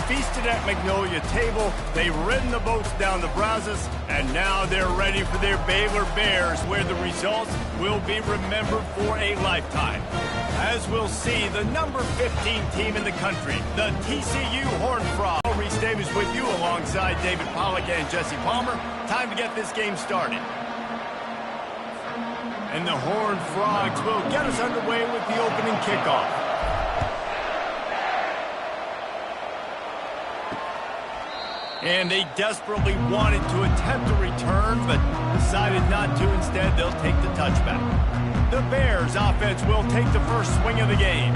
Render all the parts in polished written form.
feasted at Magnolia table, they've ridden the boats down the Brazos, and now they're ready for their Baylor Bears, where the results will be remembered for a lifetime. As we'll see, the number 15 team in the country, the TCU Horned Frogs. Reese Davis with you alongside David Pollack and Jesse Palmer. Time to get this game started. And the Horned Frogs will get us underway with the opening kickoff. And they desperately wanted to attempt a return, but decided not to. Instead, they'll take the touchback. The Bears offense will take the first swing of the game.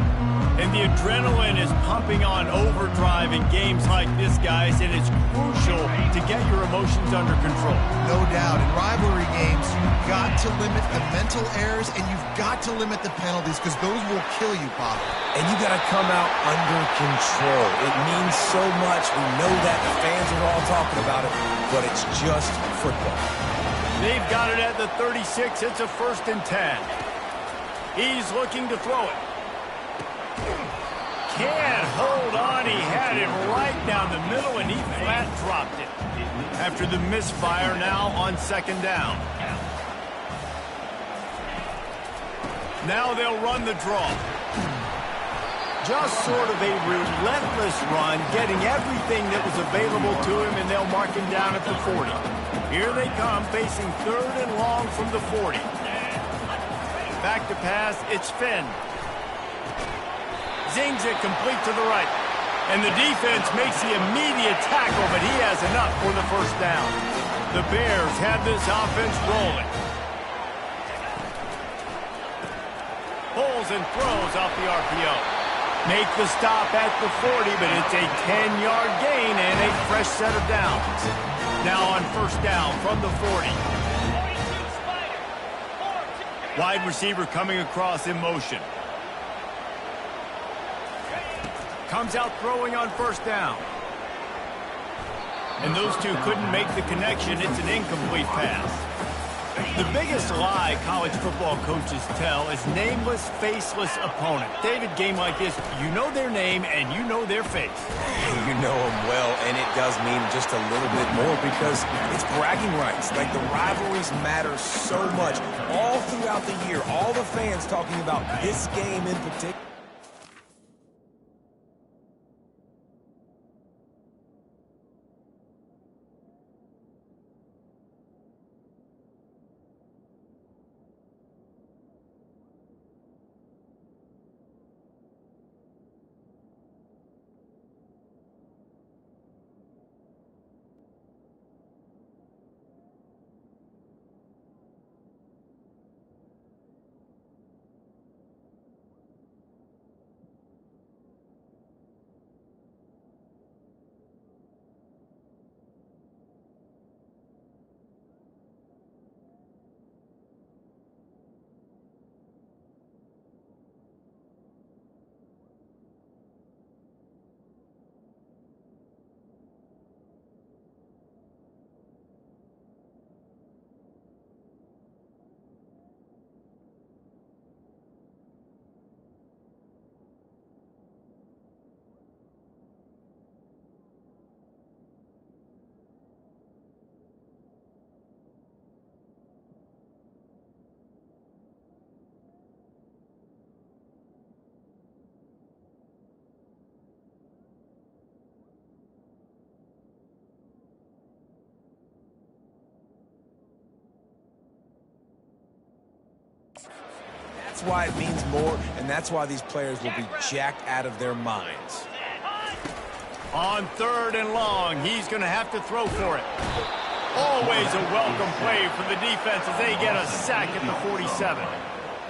And the adrenaline is pumping on overdrive in games like this, guys, and it's crucial to get your emotions under control. No doubt. In rivalry games, you've got to limit the mental errors, and you've got to limit the penalties, because those will kill you, Pop. And you got to come out under control. It means so much. We know that. The fans are all talking about it, but it's just football. They've got it at the 36. It's a 1st and 10. He's looking to throw it. Can't hold on. He had it right down the middle, and he flat dropped it. After the misfire, now on 2nd down. Now they'll run the draw. Just sort of a relentless run, getting everything that was available to him, and they'll mark him down at the 40. Here they come, facing 3rd and long from the 40. Back to pass, it's Finn. Zings it complete to the right. And the defense makes the immediate tackle, but he has enough for the 1st down. The Bears have this offense rolling. Pulls and throws off the RPO. Make the stop at the 40, but it's a 10-yard gain and a fresh set of downs. Now on 1st down from the 40. Wide receiver coming across in motion. Comes out throwing on 1st down. And those two couldn't make the connection. It's an incomplete pass. The biggest lie college football coaches tell is nameless, faceless opponent. David, game like this, you know their name and you know their face. You know them well, and it does mean just a little bit more because it's bragging rights. Like, the rivalries matter so much. All throughout the year, all the fans talking about this game in particular. That's why it means more, and that's why these players will be jacked out of their minds. On 3rd and long, he's going to have to throw for it. Always a welcome play for the defense as they get a sack at the 47.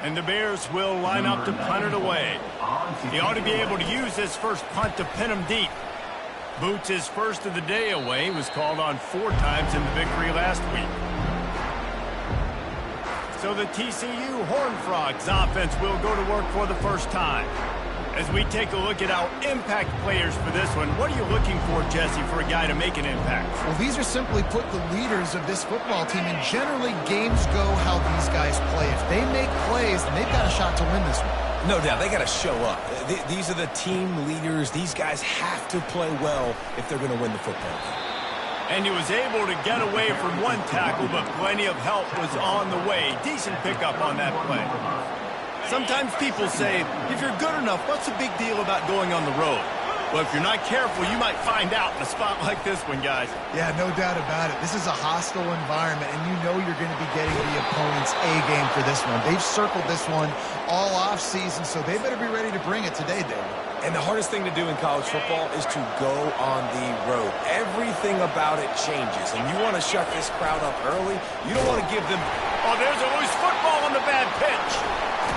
And the Bears will line up to punt it away. He ought to be able to use this first punt to pin him deep. Boots his first of the day away. He was called on 4 times in the victory last week. So the TCU Horned Frogs offense will go to work for the first time. As we take a look at our impact players for this one, what are you looking for, Jesse, for a guy to make an impact? Well, these are simply put the leaders of this football team, and generally games go how these guys play. If they make plays, then they've got a shot to win this one. No doubt, they got to show up. These are the team leaders. These guys have to play well if they're going to win the football game. And he was able to get away from one tackle, but plenty of help was on the way. Decent pickup on that play. Sometimes people say, if you're good enough, what's the big deal about going on the road? Well, if you're not careful, you might find out in a spot like this one, guys. Yeah, no doubt about it. This is a hostile environment, and you know you're going to be getting the opponent's A-game for this one. They've circled this one all off-season, so they better be ready to bring it today, David. And the hardest thing to do in college football is to go on the road. Everything about it changes, and you want to shut this crowd up early. You don't want to give them... Oh, there's a loose football on the bad pitch.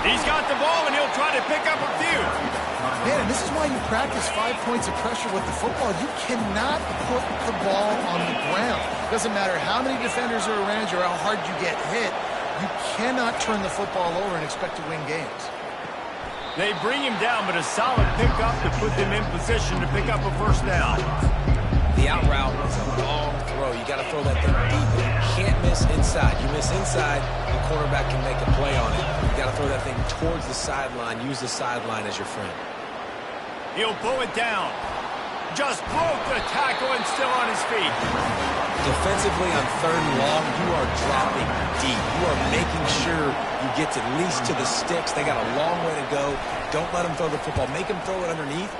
He's got the ball, and he'll try to pick up a few. Man, and this is why you practice 5 points of pressure with the football. You cannot put the ball on the ground. Doesn't matter how many defenders are around you or how hard you get hit. You cannot turn the football over and expect to win games. They bring him down, but a solid pickup to put them in position to pick up a first down. The out route is a long throw. You got to throw that thing deep. You can't miss inside. You miss inside, the quarterback can make a play on it. You got to throw that thing towards the sideline. Use the sideline as your friend. He'll pull it down. Just broke the tackle and still on his feet. Defensively on 3rd and long, you are dropping deep. You are making sure you get at least to the sticks. They got a long way to go. Don't let them throw the football. Make them throw it underneath.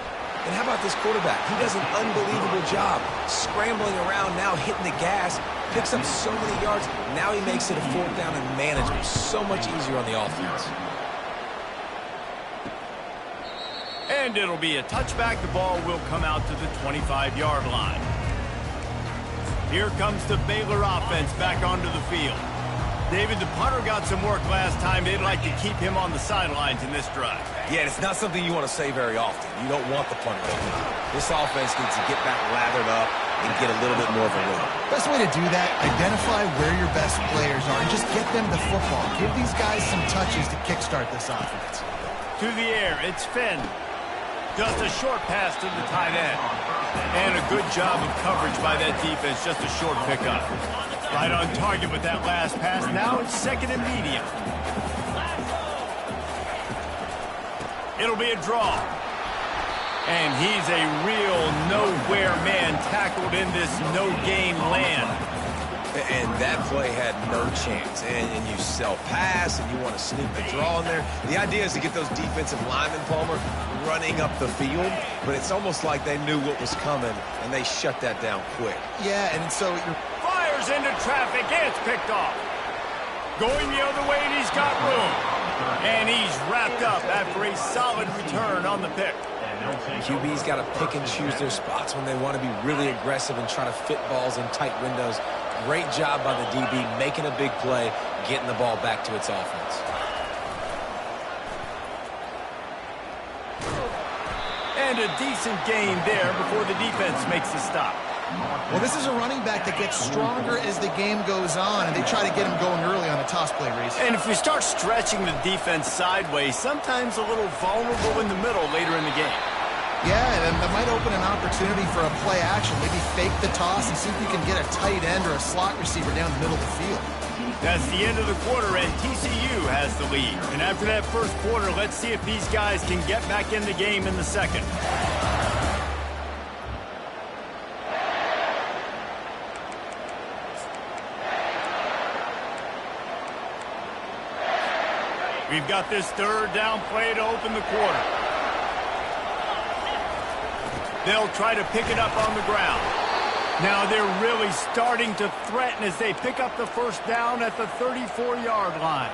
And how about this quarterback? He does an unbelievable job scrambling around now, hitting the gas, picks up so many yards. Now he makes it a 4th down and manageable. So much easier on the offense. And it'll be a touchback. The ball will come out to the 25-yard line. Here comes the Baylor offense back onto the field. David, the punter got some work last time. They'd like to keep him on the sidelines in this drive. Yeah, it's not something you want to say very often. You don't want the punter to do it. This offense needs to get back lathered up and get a little bit more of a rhythm. Best way to do that, identify where your best players are and just get them the football. Give these guys some touches to kickstart this offense. To the air, it's Finn. Just a short pass to the tight end. And a good job of coverage by that defense. Just a short pickup. Right on target with that last pass. Now it's 2nd and medium. It'll be a draw. And he's a real nowhere man tackled in this no-gain land. And that play had no chance. And you self-pass, and you want to sneak the draw in there. The idea is to get those defensive linemen, Palmer, running up the field. But it's almost like they knew what was coming, and they shut that down quick. Yeah, and so you're... Fires into traffic, and it's picked off. Going the other way, and he's got room. And he's wrapped up after a solid return on the pick. QB's got to pick and choose their spots when they want to be really aggressive and try to fit balls in tight windows. Great job by the DB making a big play, getting the ball back to its offense. And a decent gain there before the defense makes the stop. Well, this is a running back that gets stronger as the game goes on, and they try to get him going early on a toss play, Reese. And if we start stretching the defense sideways, sometimes a little vulnerable in the middle later in the game. Yeah, and that might open an opportunity for a play action. Maybe fake the toss and see if you can get a tight end or a slot receiver down the middle of the field. That's the end of the quarter, and TCU has the lead. And after that first quarter, let's see if these guys can get back in the game in the second. We've got this 3rd down play to open the quarter. They'll try to pick it up on the ground. Now they're really starting to threaten as they pick up the first down at the 34-yard line.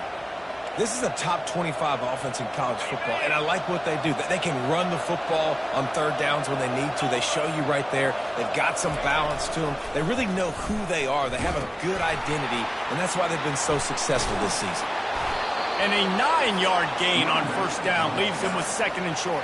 This is a top 25 offense in college football, and I like what they do. They can run the football on 3rd downs when they need to. They show you right there. They've got some balance to them. They really know who they are. They have a good identity, and that's why they've been so successful this season. And a 9-yard gain on first down leaves them with 2nd and short.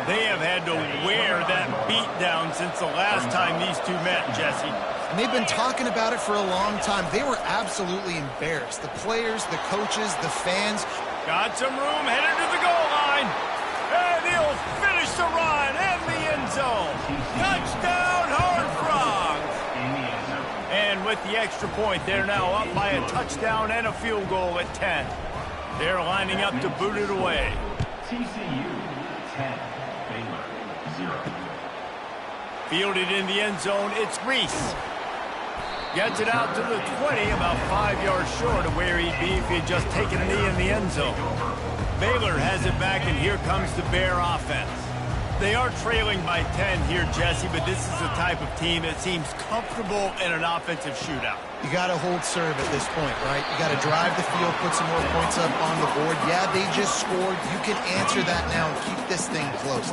They have had to wear that beat down since the last time these two met, Jesse. And they've been talking about it for a long time. They were absolutely embarrassed. The players, the coaches, the fans. Got some room, headed to the goal line. And he'll finish the run and the end zone. Touchdown, Horned Frogs. And with the extra point, they're now up by a touchdown and a field goal at 10. They're lining up to boot it away. TCU 10, Baylor 0. Fielded in the end zone, it's Reese. Gets it out to the 20, about 5 yards short of where he'd be if he had just taken a knee in the end zone. Baylor has it back, and here comes the Bear offense. They are trailing by 10 here, Jesse, but this is the type of team that seems comfortable in an offensive shootout. You got to hold serve at this point, right? You got to drive the field, put some more points up on the board. Yeah, they just scored. You can answer that now and keep this thing close.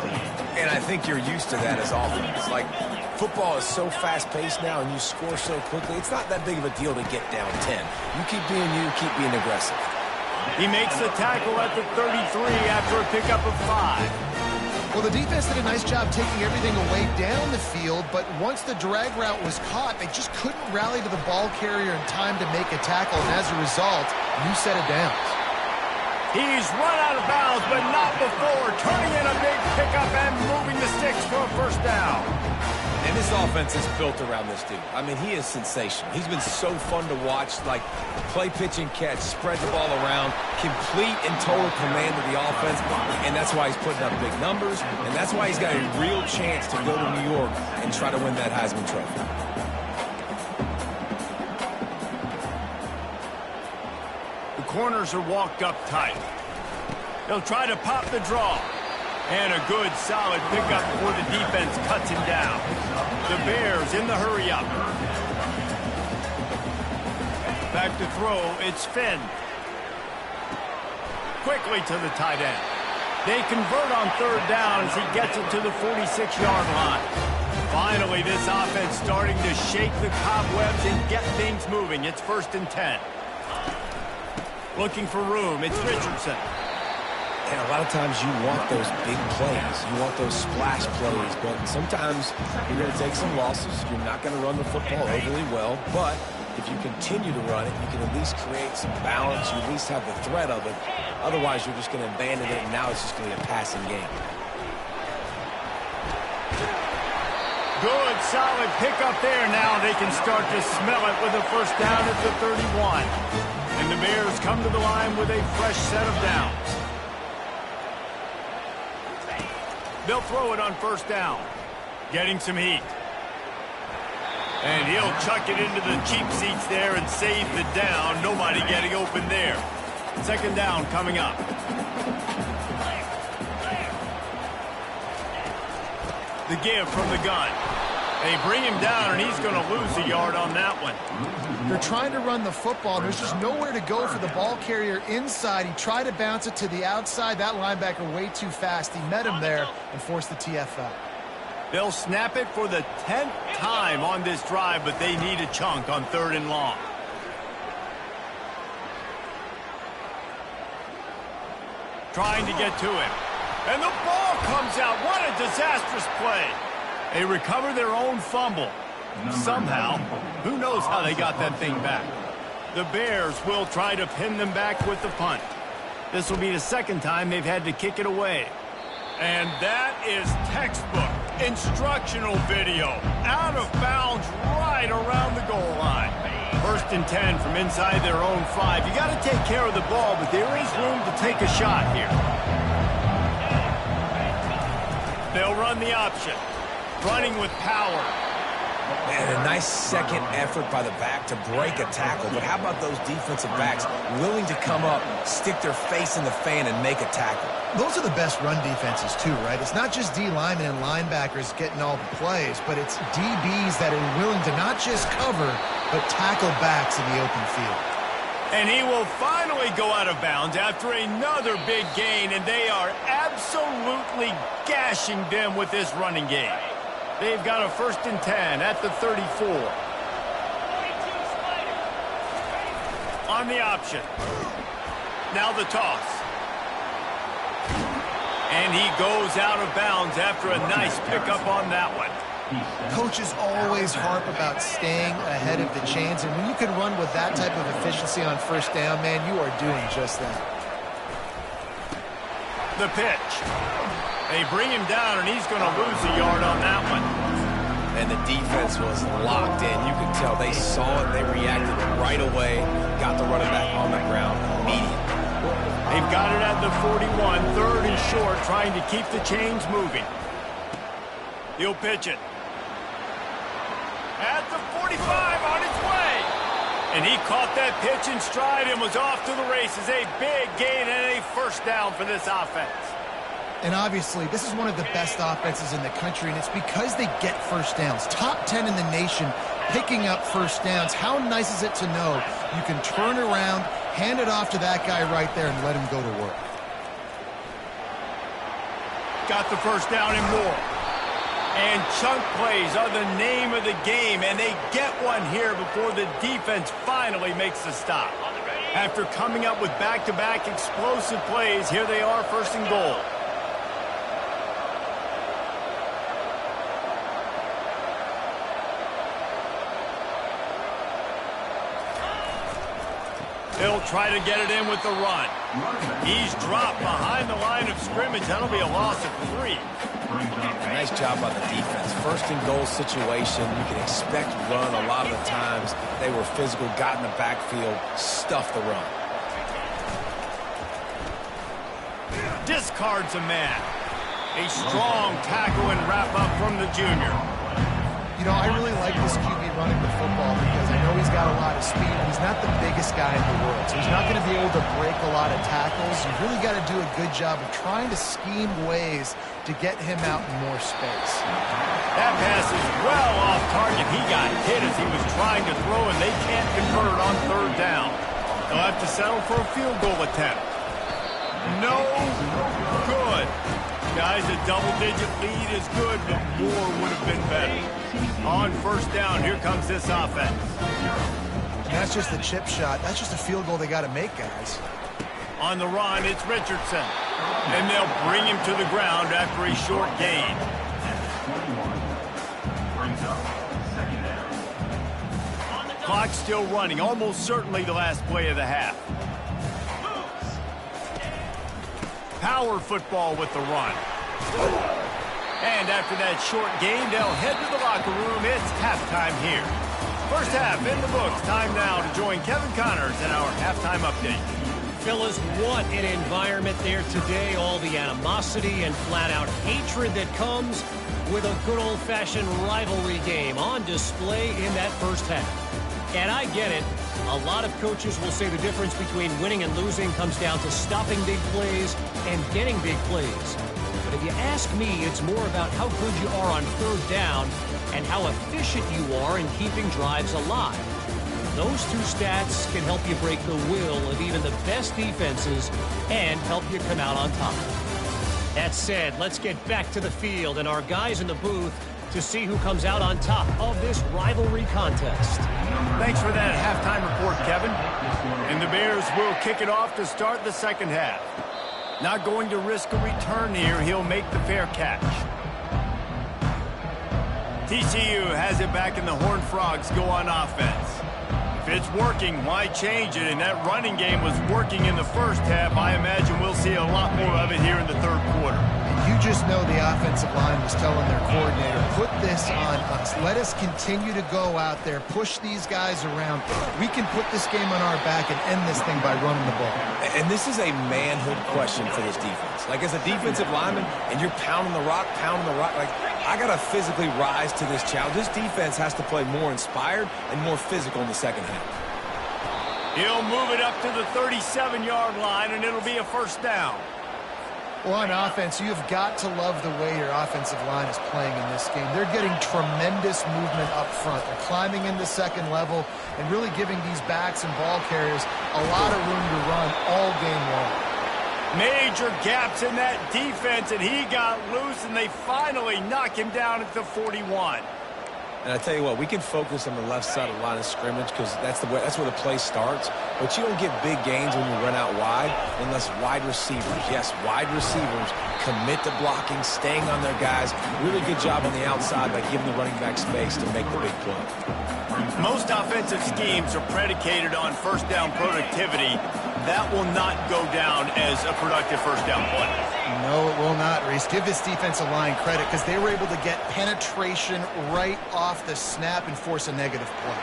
And I think you're used to that as offense. Like, football is so fast-paced now and you score so quickly, it's not that big of a deal to get down 10. You keep being aggressive. He makes the tackle at the 33 after a pickup of 5. Well, the defense did a nice job taking everything away down the field, but once the drag route was caught, they just couldn't rally to the ball carrier in time to make a tackle, and as a result, new set of downs. He's run out of bounds, but not before turning in a big pickup and moving the sticks for a first down. And this offense is built around this dude. I mean, he is sensational. He's been so fun to watch, like play, pitch, and catch, spread the ball around, complete and total command of the offense, and that's why he's putting up big numbers, and that's why he's got a real chance to go to New York and try to win that Heisman Trophy. The corners are walked up tight. They'll try to pop the draw. And a good, solid pickup before the defense cuts him down. The Bears in the hurry-up. Back to throw, it's Finn. Quickly to the tight end. They convert on third down as he gets it to the 46-yard line. Finally, this offense starting to shake the cobwebs and get things moving. It's 1st and 10. Looking for room, it's Richardson. And a lot of times you want those big plays. You want those splash plays. But sometimes you're going to take some losses. You're not going to run the football overly well. But if you continue to run it, you can at least create some balance. You at least have the threat of it. Otherwise, you're just going to abandon it, and now it's just going to be a passing game. Good, solid pickup there. Now they can start to smell it with a first down at the 31. And the Bears come to the line with a fresh set of downs. They'll throw it on first down. Getting some heat. And he'll chuck it into the cheap seats there and save the down. Nobody getting open there. 2nd down coming up. The give from the gun. They bring him down, and he's going to lose a yard on that one. They're trying to run the football. There's just nowhere to go for the ball carrier inside. He tried to bounce it to the outside. That linebacker way too fast. He met him there and forced the TFL. They'll snap it for the 10th time on this drive, but they need a chunk on 3rd and long. Trying to get to him. And the ball comes out. What a disastrous play. They recover their own fumble. Somehow, who knows how they got that thing back. The Bears will try to pin them back with the punt. This will be the 2nd time they've had to kick it away. And that is textbook instructional video. Out of bounds right around the goal line. 1st and 10 from inside their own 5. You got to take care of the ball, but there is room to take a shot here. They'll run the option. Running with power. Man, a nice second effort by the back to break a tackle. But how about those defensive backs willing to come up, stick their face in the fan, and make a tackle? Those are the best run defenses, too, right? It's not just D linemen and linebackers getting all the plays, but it's DBs that are willing to not just cover, but tackle backs in the open field. And he will finally go out of bounds after another big gain, and they are absolutely gashing them with this running game. They've got a 1st and 10 at the 34. On the option. Now the toss. And he goes out of bounds after a nice pickup on that one. Coaches always harp about staying ahead of the chains, and when you can run with that type of efficiency on 1st down, man, you are doing just that. The pitch. They bring him down, and he's going to lose a yard on that one. And the defense was locked in. You could tell they saw it. They reacted right away. Got the running back on the ground immediately. A They've got it at the 41, third and short, trying to keep the chains moving. He'll pitch it. At the 45, on its way. And he caught that pitch in stride and was off to the races. A big gain and a first down for this offense. And obviously, this is one of the best offenses in the country, and it's because they get first downs. Top 10 in the nation picking up first downs. How nice is it to know you can turn around, hand it off to that guy right there, and let him go to work. Got the first down and more. And chunk plays are the name of the game, and they get one here before the defense finally makes the stop. After coming up with back-to-back explosive plays, here they are, first and goal. He'll try to get it in with the run. He's dropped behind the line of scrimmage. That'll be a loss of 3. Nice job by the defense. First and goal situation. You can expect run a lot of the times. They were physical, got in the backfield, stuffed the run. Discards a man. A strong tackle and wrap up from the junior. You know, I really like this QB running the football because I know he's got a lot of speed. He's not the biggest guy in the world, so he's not going to be able to break a lot of tackles. You've really got to do a good job of trying to scheme ways to get him out in more space. That pass is well off target. He got hit as he was trying to throw, and they can't convert on third down. They'll have to settle for a field goal attempt. No good. Guys, a double-digit lead is good, but more would have been better. On first down, here comes this offense. And that's just a chip shot. That's just a field goal they got to make, guys. On the run, it's Richardson. And they'll bring him to the ground after a short gain. Clock's still running, almost certainly the last play of the half. Power football with the run. And after that short gain, they'll head to the locker room. It's halftime here. First half in the books. Time now to join Kevin Connors in our halftime update. Fellas, what an environment there today. All the animosity and flat-out hatred that comes with a good old-fashioned rivalry game on display in that first half. And I get it. A lot of coaches will say the difference between winning and losing comes down to stopping big plays and getting big plays. But if you ask me, it's more about how good you are on third down and how efficient you are in keeping drives alive. Those two stats can help you break the will of even the best defenses and help you come out on top. That said, let's get back to the field and our guys in the booth to see who comes out on top of this rivalry contest. Thanks for that halftime report, Kevin. And the Bears will kick it off to start the second half. Not going to risk a return here. He'll make the fair catch. TCU has it back and the Horned Frogs go on offense. If it's working, why change it? And that running game was working in the first half. I imagine we'll see a lot more of it here in the third quarter. You just know the offensive line was telling their coordinator, put this on us. Let us continue to go out there, push these guys around. We can put this game on our back and end this thing by running the ball. And this is a manhood question for this defense. Like, as a defensive lineman, and you're pounding the rock, like, I got to physically rise to this challenge. This defense has to play more inspired and more physical in the second half. He'll move it up to the 37-yard line, and it'll be a first down. Well, on offense, you've got to love the way your offensive line is playing in this game. They're getting tremendous movement up front. They're climbing into second level and really giving these backs and ball carriers a lot of room to run all game long. Major gaps in that defense, and he got loose, and they finally knock him down at the 41. And I tell you what, we can focus on the left side of the line of scrimmage because that's where the play starts. But you don't get big gains when you run out wide unless wide receivers, yes, wide receivers commit to blocking, staying on their guys. Really good job on the outside by giving the running back space to make the big play. Most offensive schemes are predicated on first down productivity. That will not go down as a productive first down play. No, it will not, Reese. Give this defensive line credit because they were able to get penetration right off the snap and force a negative play.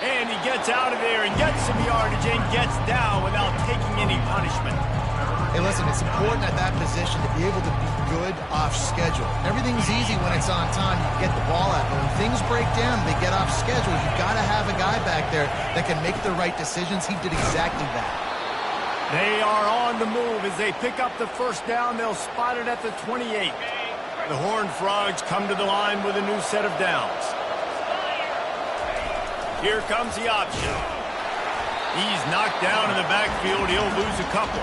And he gets out of there and gets some yardage and gets down without taking any punishment. Hey, listen, it's important at that position to be able to be good off schedule. Everything's easy when it's on time. You get the ball out. But when things break down, they get off schedule. You've got to have a guy back there that can make the right decisions. He did exactly that. They are on the move as they pick up the first down. They'll spot it at the 28. The Horned Frogs come to the line with a new set of downs. Here comes the option. He's knocked down in the backfield. He'll lose a couple.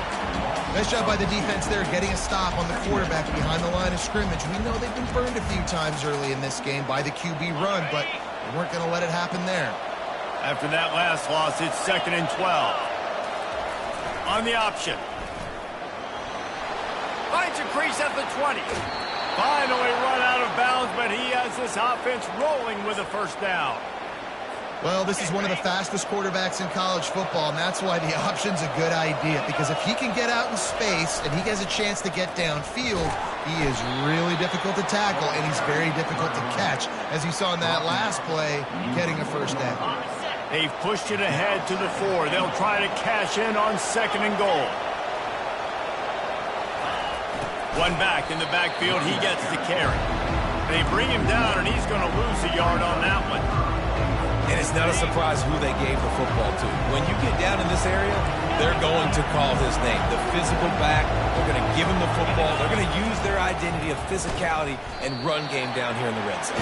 Nice job by the defense there, getting a stop on the quarterback behind the line of scrimmage. We know they've been burned a few times early in this game by the QB run, but they weren't going to let it happen there. After that last loss, it's 2nd and 12. On the option. Finds a crease at the 20. Finally run out of bounds, but he has this offense rolling with a first down. Well, this is one of the fastest quarterbacks in college football, and that's why the option's a good idea. Because if he can get out in space and he has a chance to get downfield, he is really difficult to tackle, and he's very difficult to catch. As you saw in that last play, getting a first down. They've pushed it ahead to the 4. They'll try to cash in on 2nd and goal. One back in the backfield. He gets the carry. They bring him down, and he's going to lose a yard on that one. And it's not a surprise who they gave the football to. When you get down in this area, they're going to call his name. The physical back, they're going to give him the football. They're going to use their identity of physicality and run game down here in the red zone.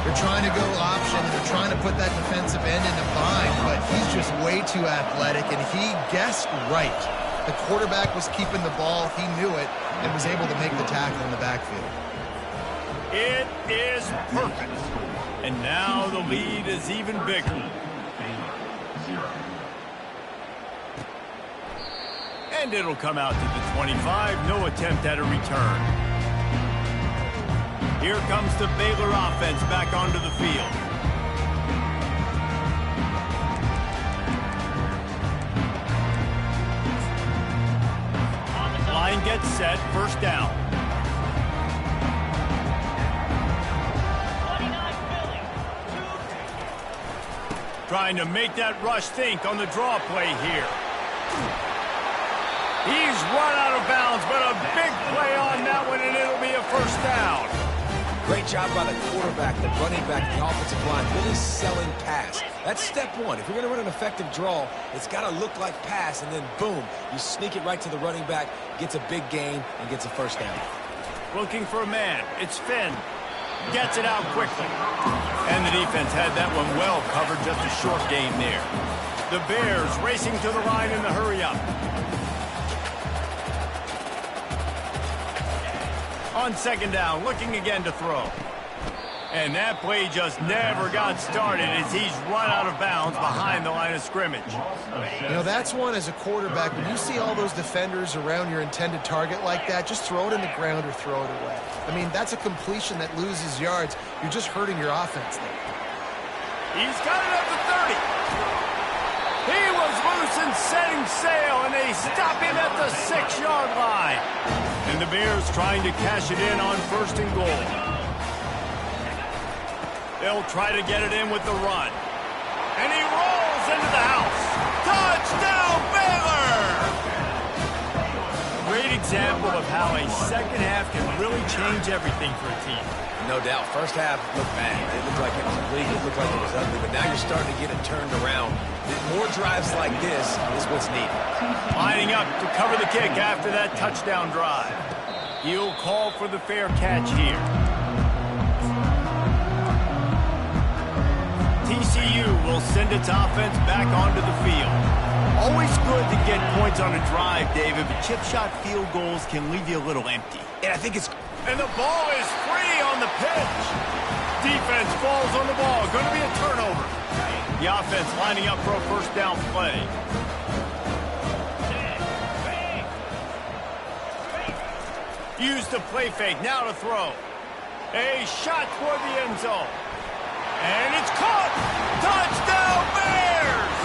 They're trying to go option, and they're trying to put that defensive end in a bind, but he's just way too athletic, and he guessed right. The quarterback was keeping the ball. He knew it and was able to make the tackle in the backfield. It is perfect. And now the lead is even bigger. And it'll come out to the 25. No attempt at a return. Here comes the Baylor offense back onto the field. Line gets set. First down. Trying to make that rush think on the draw play here. He's run out of bounds, but a big play on that one, and it'll be a first down. Great job by the quarterback, the running back, the offensive line, really selling pass. That's step one. If you're going to run an effective draw, it's got to look like pass, and then boom, you sneak it right to the running back, gets a big gain, and gets a first down. Looking for a man. It's Finn. Gets it out quickly. And the defense had that one well covered, just a short gain there. The Bears racing to the line in the hurry-up. On 2nd down, looking again to throw. And that play just never got started as he's run out of bounds behind the line of scrimmage. You know, that's one as a quarterback. When you see all those defenders around your intended target like that, just throw it in the ground or throw it away. I mean, that's a completion that loses yards. You're just hurting your offense there. He's got it at the 30. He was loose and setting sail, and they stop him at the 6-yard line. And the Bears trying to cash it in on 1st and goal. They'll try to get it in with the run. And he rolls into the house. Touchdown, Baylor! Great example of how a second half can really change everything for a team. No doubt. First half looked bad. It looked like it was bleak. It looked like it was ugly. But now you're starting to get it turned around. More drives like this is what's needed. Lining up to cover the kick after that touchdown drive. He'll call for the fair catch here. TCU will send its offense back onto the field. Always good to get points on a drive, David, but chip shot field goals can leave you a little empty. And I think it's... And the ball is free on the pitch. Defense falls on the ball. Going to be a turnover. The offense lining up for a first down play. Use the play fake. Now to throw. A shot toward the end zone. And it's caught! Touchdown, Bears!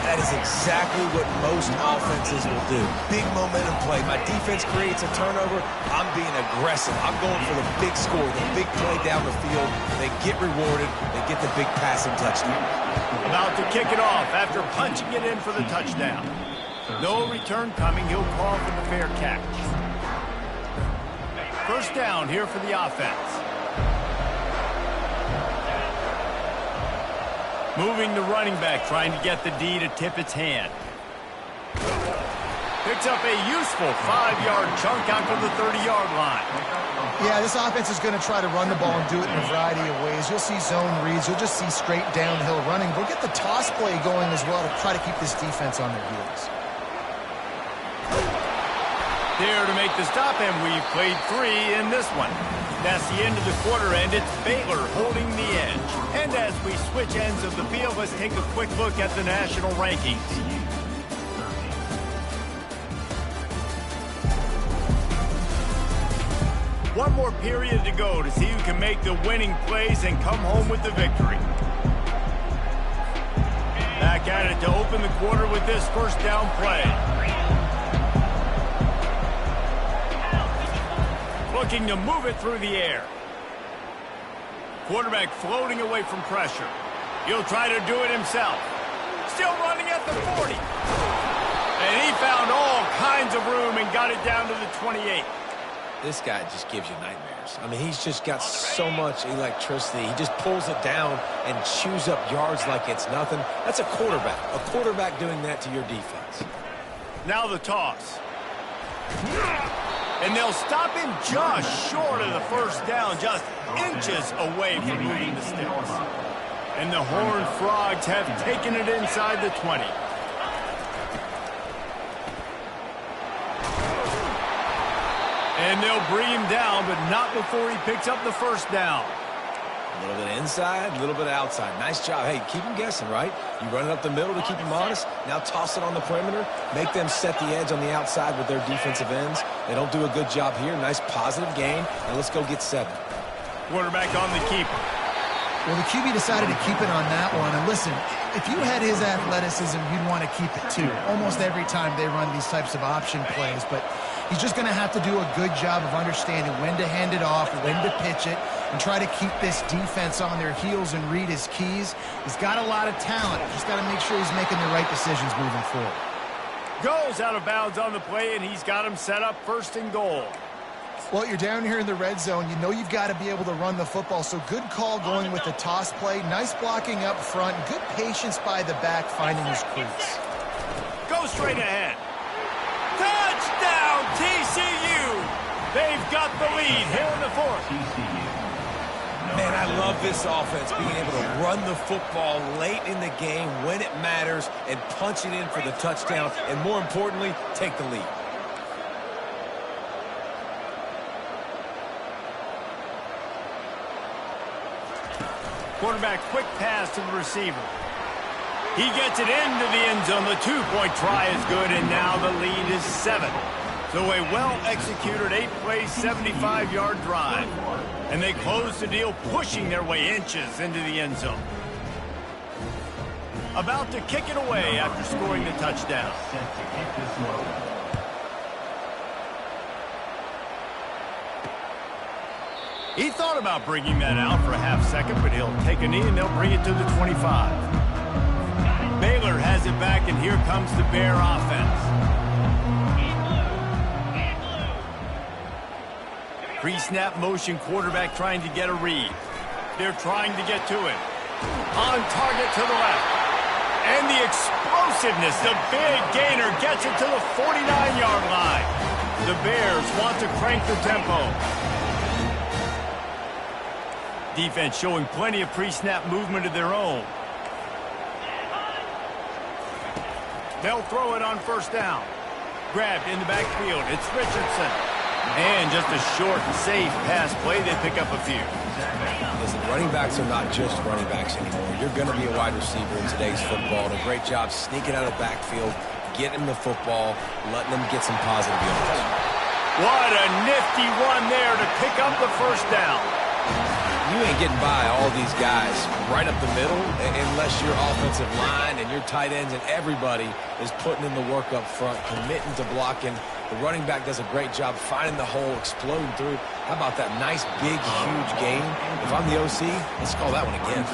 That is exactly what most offenses will do. Big momentum play. My defense creates a turnover. I'm being aggressive. I'm going for the big score, the big play down the field. They get rewarded. They get the big passing touchdown. About to kick it off after punching it in for the touchdown. No return coming. He'll call for the fair catch. First down here for the offense. Moving the running back, trying to get the D to tip its hand. Picks up a useful 5-yard chunk out to the 30-yard line. Yeah, this offense is going to try to run the ball and do it in a variety of ways. You'll see zone reads. You'll just see straight downhill running. We'll get the toss play going as well to try to keep this defense on their heels. There to make the stop, and we've played 3 in this one. That's the end of the quarter, and it's Baylor holding the edge. And as we switch ends of the field, let's take a quick look at the national rankings. One more period to go to see who can make the winning plays and come home with the victory. Back at it to open the quarter with this first down play. Looking to move it through the air. Quarterback floating away from pressure. He'll try to do it himself. Still running at the 40. And he found all kinds of room and got it down to the 28. This guy just gives you nightmares. I mean, he's just got so much electricity. He just pulls it down and chews up yards like it's nothing. That's a quarterback. A quarterback doing that to your defense. Now the toss. And they'll stop him just short of the first down, just inches away from moving the sticks. And the Horned Frogs have taken it inside the 20. And they'll bring him down, but not before he picks up the first down. A little bit inside, a little bit outside. Nice job. Hey, keep him guessing, right? You run it up the middle to keep him honest. Now toss it on the perimeter. Make them set the edge on the outside with their defensive ends. They don't do a good job here. Nice positive gain. And let's go get 7. Quarterback on the keeper. Well, the QB decided to keep it on that one. And listen, if you had his athleticism, you'd want to keep it too. Almost every time they run these types of option plays. But he's just going to have to do a good job of understanding when to hand it off, when to pitch it, and try to keep this defense on their heels and read his keys. He's got a lot of talent. Just got to make sure he's making the right decisions moving forward. Goes out of bounds on the play, and he's got him set up first and goal. Well, you're down here in the red zone. You know you've got to be able to run the football, so good call going with the toss play. Nice blocking up front. Good patience by the back finding his crease. Go straight ahead. Touchdown, TCU! They've got the lead here in the 4th. Man, I love this offense, being able to run the football late in the game when it matters and punch it in for the touchdown, and more importantly, take the lead. Quarterback quick pass to the receiver. He gets it into the end zone. The 2-point try is good, and now the lead is 7. So a well-executed 8-play, 75-yard drive. And they close the deal, pushing their way inches into the end zone. About to kick it away after scoring the touchdown. He thought about bringing that out for a half second, but he'll take a knee and they'll bring it to the 25. Baylor has it back, and here comes the Bear offense. Pre-snap motion, quarterback trying to get a read. They're trying to get to him. On target to the left. And the explosiveness, the big gainer gets it to the 49-yard line. The Bears want to crank the tempo. Defense showing plenty of pre-snap movement of their own. They'll throw it on first down. Grabbed in the backfield. It's Richardson. And just a short, safe pass play. They pick up a few. Listen, running backs are not just running backs anymore. You're going to be a wide receiver in today's football. And a great job sneaking out of the backfield, getting the football, letting them get some positive yards. What a nifty one there to pick up the first down. You ain't getting by all these guys right up the middle unless your offensive line and your tight ends and everybody is putting in the work up front, committing to blocking. The running back does a great job finding the hole, exploding through. How about that nice, big, huge game? If I'm the OC, let's call that one again.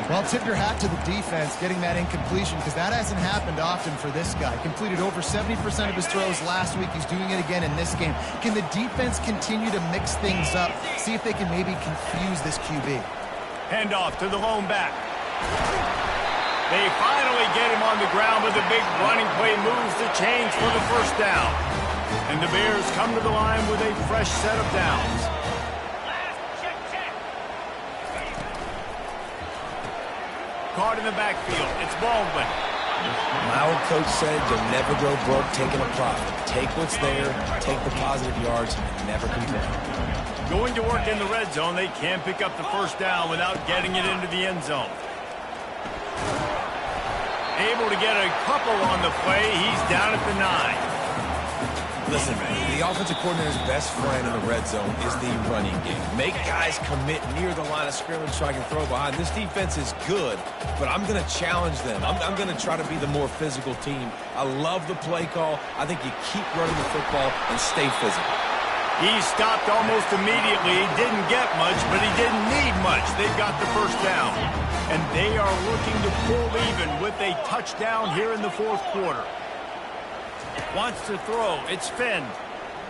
Well, tip your hat to the defense getting that incompletion, because that hasn't happened often for this guy. Completed over 70% of his throws last week. He's doing it again in this game. Can the defense continue to mix things up? See if they can maybe confuse this QB. Handoff to the lone back. They finally get him on the ground with a big running play, moves the chains for the first down. And the Bears come to the line with a fresh set of downs. Caught in the backfield. It's Baldwin. My old coach said you'll never go broke taking a profit. Take what's there, take the positive yards, and never complain. Going to work in the red zone. They can't pick up the first down without getting it into the end zone. Able to get a couple on the play. He's down at the 9. Listen, man, the offensive coordinator's best friend in the red zone is the running game. Make guys commit near the line of scrimmage so I can throw behind. This defense is good, but I'm going to challenge them. I'm going to try to be the more physical team. I love the play call. I think you keep running the football and stay physical. He stopped almost immediately. He didn't get much, but he didn't need much. They've got the first down. And they are looking to pull even with a touchdown here in the fourth quarter. Wants to throw. It's Finn.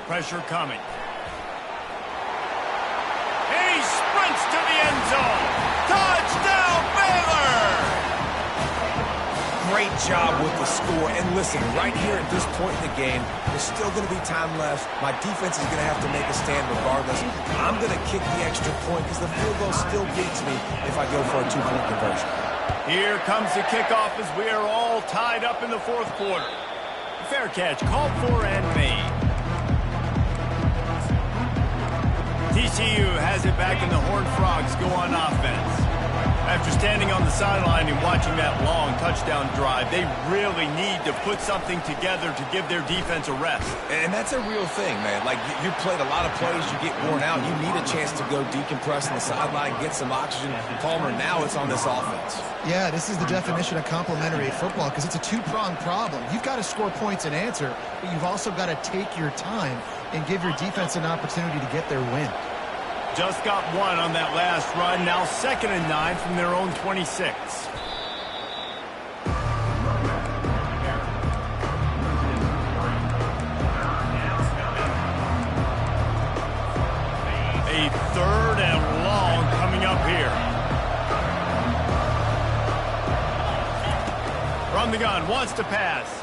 Pressure coming. And he sprints to the end zone. Touchdown, Baylor! Great job with the score. And listen, right here at this point in the game, there's still going to be time left. My defense is going to have to make a stand regardless. I'm going to kick the extra point because the field goal still beats me if I go for a two-point conversion. Here comes the kickoff as we are all tied up in the fourth quarter. Fair catch, called for and made. TCU has it back, and the Horned Frogs go on offense. After standing on the sideline and watching that long touchdown drive, they really need to put something together to give their defense a rest. And that's a real thing, man. Like, you played a lot of plays, you get worn out, you need a chance to go decompress on the sideline, get some oxygen. Palmer, now it's on this offense. Yeah, this is the definition of complementary football, because it's a two-pronged problem. You've got to score points and answer, but you've also got to take your time and give your defense an opportunity to get their win. Just got one on that last run. Now 2nd and 9 from their own 26. A 3rd and long coming up here. From the gun, wants to pass.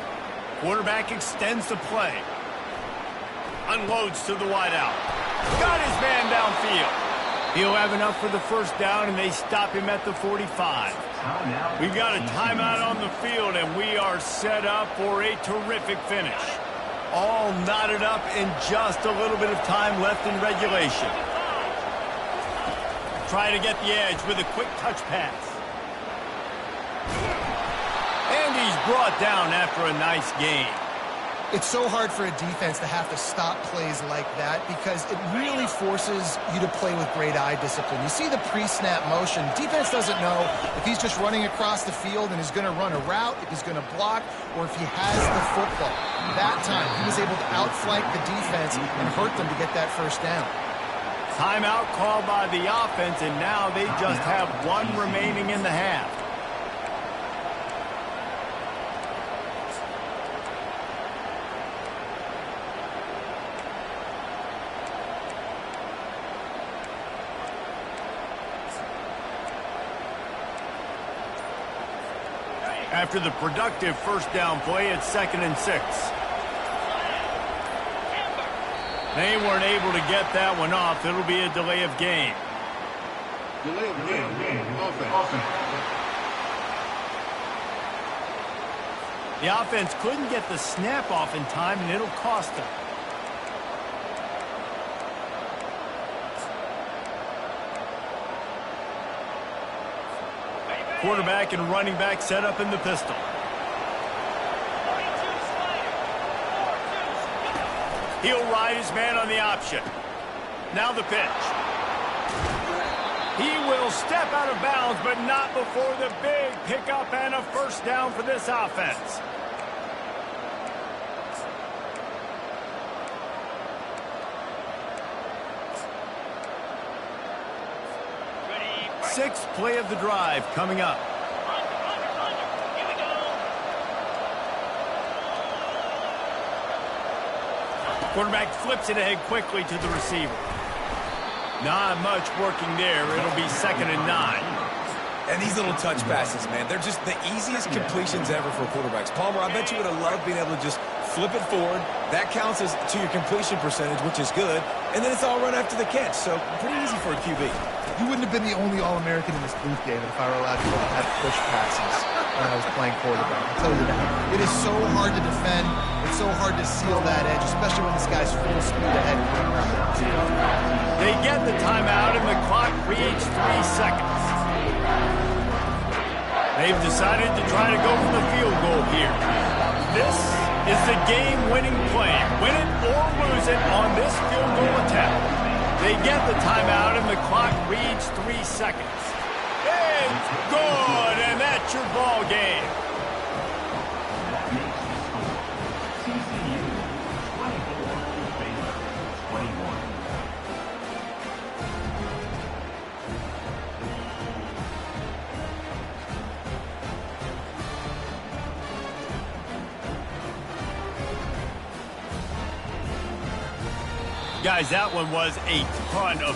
Quarterback extends the play. Unloads to the wideout. Got his man downfield. He'll have enough for the first down, and they stop him at the 45. We've got a timeout on the field, and we are set up for a terrific finish. All knotted up in just a little bit of time left in regulation. Trying to get the edge with a quick touch pass. And he's brought down after a nice gain. It's so hard for a defense to have to stop plays like that because it really forces you to play with great eye discipline. You see the pre-snap motion. Defense doesn't know if he's just running across the field and is going to run a route, if he's going to block, or if he has the football. That time, he was able to outflank the defense and hurt them to get that first down. Timeout called by the offense, and now they just have one remaining in the half. After the productive first down play, it's 2nd and 6. They weren't able to get that one off. It'll be a delay of game. Delay of game. Offense. The offense couldn't get the snap off in time, and it'll cost them. Quarterback and running back set up in the pistol. He'll ride his man on the option. Now the pitch. He will step out of bounds, but not before the big pickup and a first down for this offense. Sixth play of the drive coming up. Quarterback flips it ahead quickly to the receiver. Not much working there. It'll be 2nd and 9. And these little touch passes, man, they're just the easiest completions ever for quarterbacks. Palmer, I bet you would have loved being able to just flip it forward. That counts as to your completion percentage, which is good. And then it's all run after the catch, so pretty easy for a QB. You wouldn't have been the only All-American in this booth game if I were allowed to have push passes when I was playing quarterback. I'll tell you that. It is so hard to defend. It's so hard to seal that edge, especially when this guy's full speed ahead. They get the timeout, and the clock reads 3 seconds. They've decided to try to go for the field goal here. This is the game-winning play. Win it or lose it on this field goal attempt. They get the timeout, and the clock reads 3 seconds. It's good, and that's your ball game. TCU 24, Baylor 21. Guys, that one was a ton of